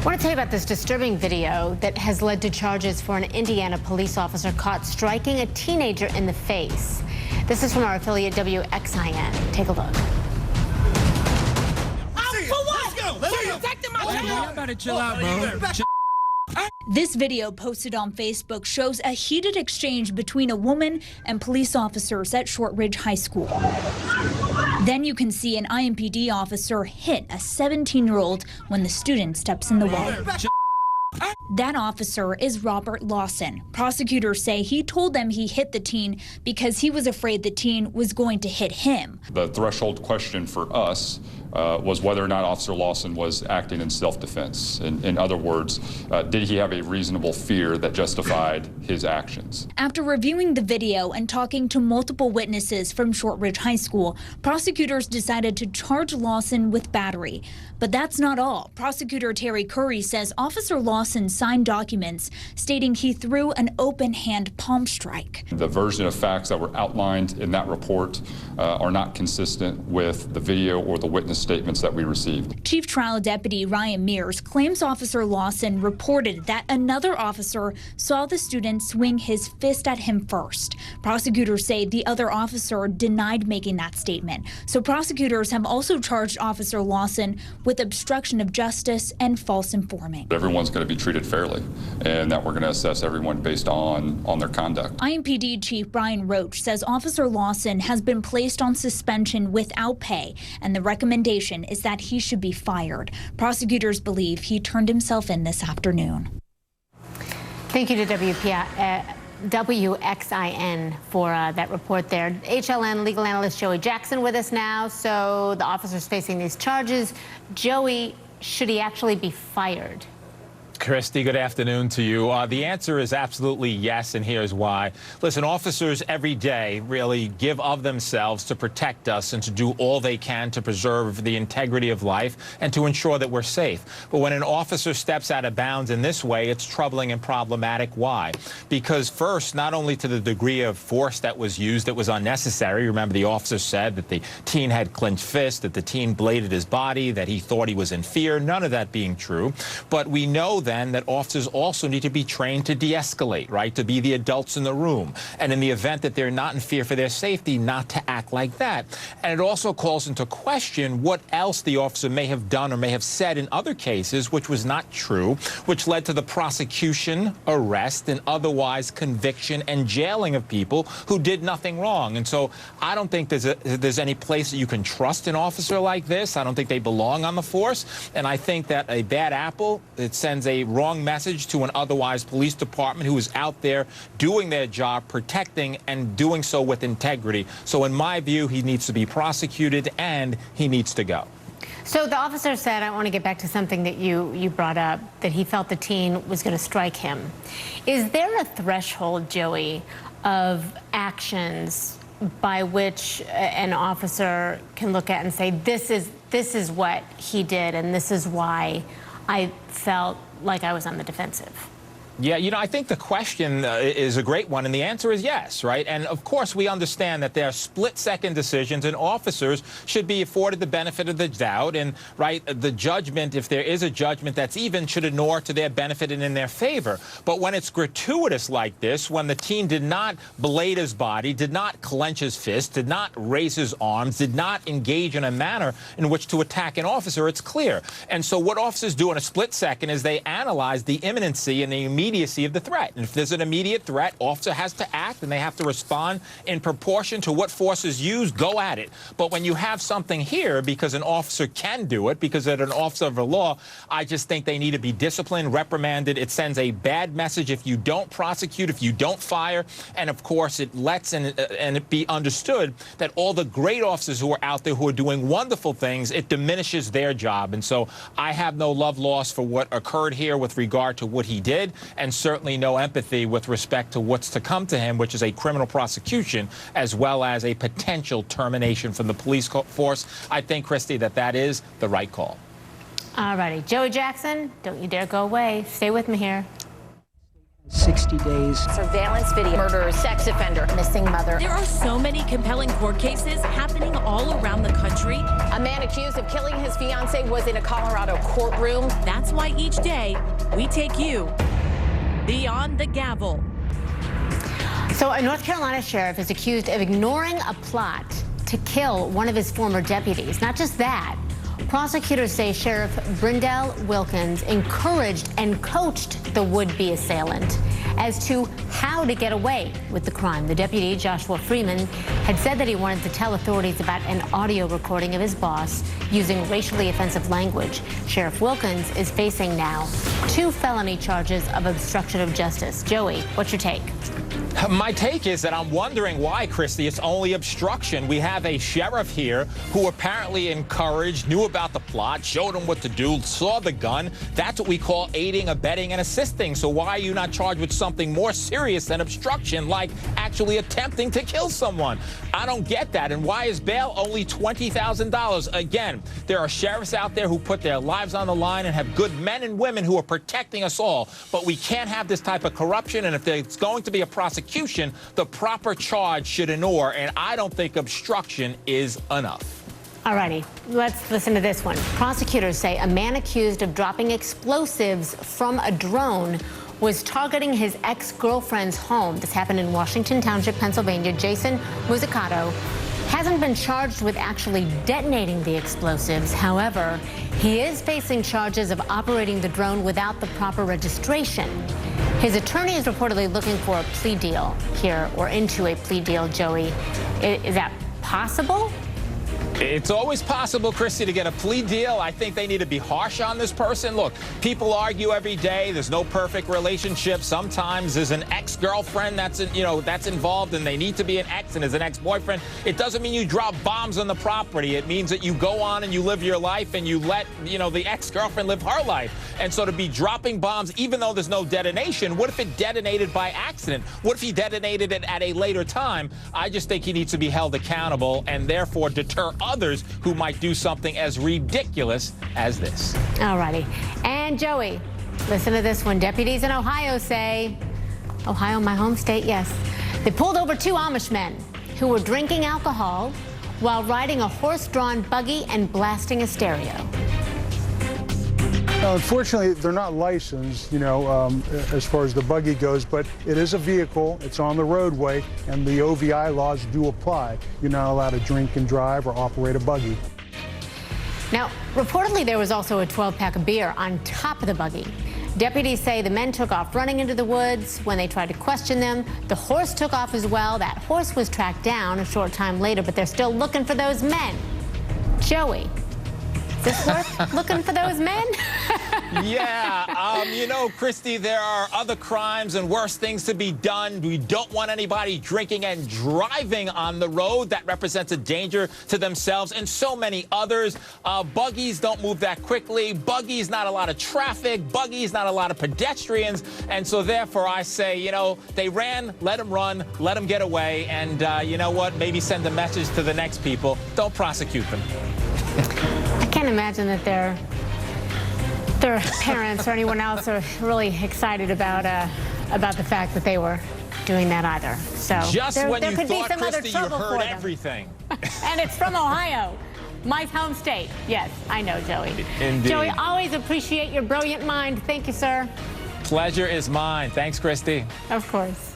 I want to tell you about this disturbing video that has led to charges for an Indiana police officer caught striking a teenager in the face. This is from our affiliate WXIN. Take a look. Chill out, bro. This video posted on Facebook shows a heated exchange between a woman and police officers at Shortridge High School. Then you can see an IMPD officer hit a 17-year-old when the student steps in the way. That officer is Robert Lawson. Prosecutors say he told them he hit the teen because he was afraid the teen was going to hit him. The threshold question for us was whether or not Officer Lawson was acting in self-defense. In other words, did he have a reasonable fear that justified his actions? After reviewing the video and talking to multiple witnesses from Shortridge High School, prosecutors decided to charge Lawson with battery. But that's not all. Prosecutor Terry Curry says Officer Lawson signed documents stating he threw an open-hand palm strike. The version of facts that were outlined in that report are not consistent with the video or the witness statements that we received. Chief Trial Deputy Ryan Mears claims Officer Lawson reported that another officer saw the student swing his fist at him first. Prosecutors say the other officer denied making that statement. So prosecutors have also charged Officer Lawson with obstruction of justice and false informing. Everyone's going to be treated fairly, and that we're going to assess everyone based on their conduct. IMPD Chief Brian Roach says Officer Lawson has been placed on suspension without pay, and the recommendation is that he should be fired. Prosecutors believe he turned himself in this afternoon. Thank you to WXIN for that report there. HLN legal analyst Joey Jackson with us now. So the officer's facing these charges. Joey, should he actually be fired? Christy, good afternoon to you. The answer is absolutely yes, and here's why. Listen, officers every day really give of themselves to protect us and to do all they can to preserve the integrity of life and to ensure that we're safe. But when an officer steps out of bounds in this way, it's troubling and problematic. Why? Because first, not only to the degree of force that was used that was unnecessary. Remember, the officer said that the teen had clenched fists, that the teen bladed his body, that he thought he was in fear. None of that being true. But we know then that officers also need to be trained to de-escalate, right, to be the adults in the room, and in the event that they're not in fear for their safety, not to act like that. And it also calls into question what else the officer may have done or may have said in other cases, which was not true, which led to the prosecution, arrest, and otherwise conviction and jailing of people who did nothing wrong. And so I don't think there's any place that you can trust an officer like this. I don't think they belong on the force, and I think that a bad apple, it sends a wrong message to an otherwise police department who is out there doing their job, protecting and doing so with integrity. So in my view, he needs to be prosecuted and he needs to go. So the officer said, I want to get back to something that you brought up, that he felt the teen was going to strike him. Is there a threshold, Joey, of actions by which an officer can look at and say, this is what he did and this is why I felt like I was on the defensive? Yeah, you know, I think the question is a great one, and the answer is yes, right? And, of course, we understand that there are split-second decisions, and officers should be afforded the benefit of the doubt, and, right, the judgment, if there is a judgment that's even, should inure to their benefit and in their favor. But when it's gratuitous like this, when the teen did not blade his body, did not clench his fist, did not raise his arms, did not engage in a manner in which to attack an officer, it's clear. And so what officers do in a split second is they analyze the imminency and the immediacy of the threat. And if there's an immediate threat, officer has to act, and they have to respond in proportion to what force is used, go at it. But when you have something here, because an officer can do it, because they're an officer of the law, I just think they need to be disciplined, reprimanded. It sends a bad message if you don't prosecute, if you don't fire. And, of course, it lets and it be understood that all the great officers who are out there who are doing wonderful things, it diminishes their job. And so I have no love lost for what occurred here with regard to what he did, and certainly no empathy with respect to what's to come to him, which is a criminal prosecution as well as a potential termination from the police force. I think, Christy, that is the right call. All righty. Joey Jackson, don't you dare go away. Stay with me here. 16 60 days. Surveillance video, murderer, sex offender, missing mother. There are so many compelling court cases happening all around the country. A man accused of killing his fiancée was in a Colorado courtroom. That's why each day we take you beyond the gavel. So a North Carolina sheriff is accused of ignoring a plot to kill one of his former deputies. Not just that, prosecutors say Sheriff Brindell Wilkins encouraged and coached the would-be assailant as to how to get away with the crime. The deputy, Joshua Freeman, had said that he wanted to tell authorities about an audio recording of his boss using racially offensive language. Sheriff Wilkins is facing now 2 felony charges of obstruction of justice. Joey, what's your take? My take is that I'm wondering why, Christy, it's only obstruction. We have a sheriff here who apparently encouraged, knew about the plot, showed him what to do, saw the gun. That's what we call aiding, abetting, and assisting. So why are you not charged with something more serious than obstruction, like actually attempting to kill someone? I don't get that. And why is bail only $20,000? Again, there are sheriffs out there who put their lives on the line and have good men and women who are protecting us all. But we can't have this type of corruption. And if there's going to be a prosecution, the proper charge should inure, and I don't think obstruction is enough. All righty, let's listen to this one. Prosecutors say a man accused of dropping explosives from a drone was targeting his ex-girlfriend's home. This happened in Washington Township, Pennsylvania. Jason Musicato hasn't been charged with actually detonating the explosives. However, he is facing charges of operating the drone without the proper registration. His attorney is reportedly looking for a plea deal here, or into a plea deal, Joey. Is that possible? It's always possible, Christy, to get a plea deal. I think they need to be harsh on this person. Look, people argue every day. There's no perfect relationship. Sometimes there's an ex-girlfriend that's involved, and they need to be an ex, and there's an ex-boyfriend. It doesn't mean you drop bombs on the property. It means that you go on and you live your life, and you let, the ex-girlfriend live her life. And so to be dropping bombs, even though there's no detonation, what if it detonated by accident? What if he detonated it at a later time? I just think he needs to be held accountable and therefore deter others who might do something as ridiculous as this. All righty. And Joey, listen to this one. Deputies in Ohio say, Ohio, my home state, yes. They pulled over 2 Amish men who were drinking alcohol while riding a horse-drawn buggy and blasting a stereo. Now, unfortunately, they're not licensed, as far as the buggy goes, but it is a vehicle, it's on the roadway, and the OVI laws do apply. You're not allowed to drink and drive or operate a buggy. Now, reportedly, there was also a 12-pack of beer on top of the buggy. Deputies say the men took off running into the woods. When they tried to question them, the horse took off as well. That horse was tracked down a short time later, but they're still looking for those men. Joey, is this worth looking for those men? Yeah, Christy, there are other crimes and worse things to be done. We don't want anybody drinking and driving on the road. That represents a danger to themselves and so many others. Buggies don't move that quickly. Buggies, not a lot of traffic. Buggies, not a lot of pedestrians. And so therefore, I say, they ran, let them run, let them get away. And you know what? Maybe send a message to the next people. Don't prosecute them. I can't imagine that their parents or anyone else are really excited about the fact that they were doing that either. So just when there you could be thought, some other Christy, you trouble heard for them. everything. And it's from Ohio, my home state. Yes, I know, Joey. Indeed. Joey, always appreciate your brilliant mind. Thank you, sir. Pleasure is mine. Thanks, Christy. Of course.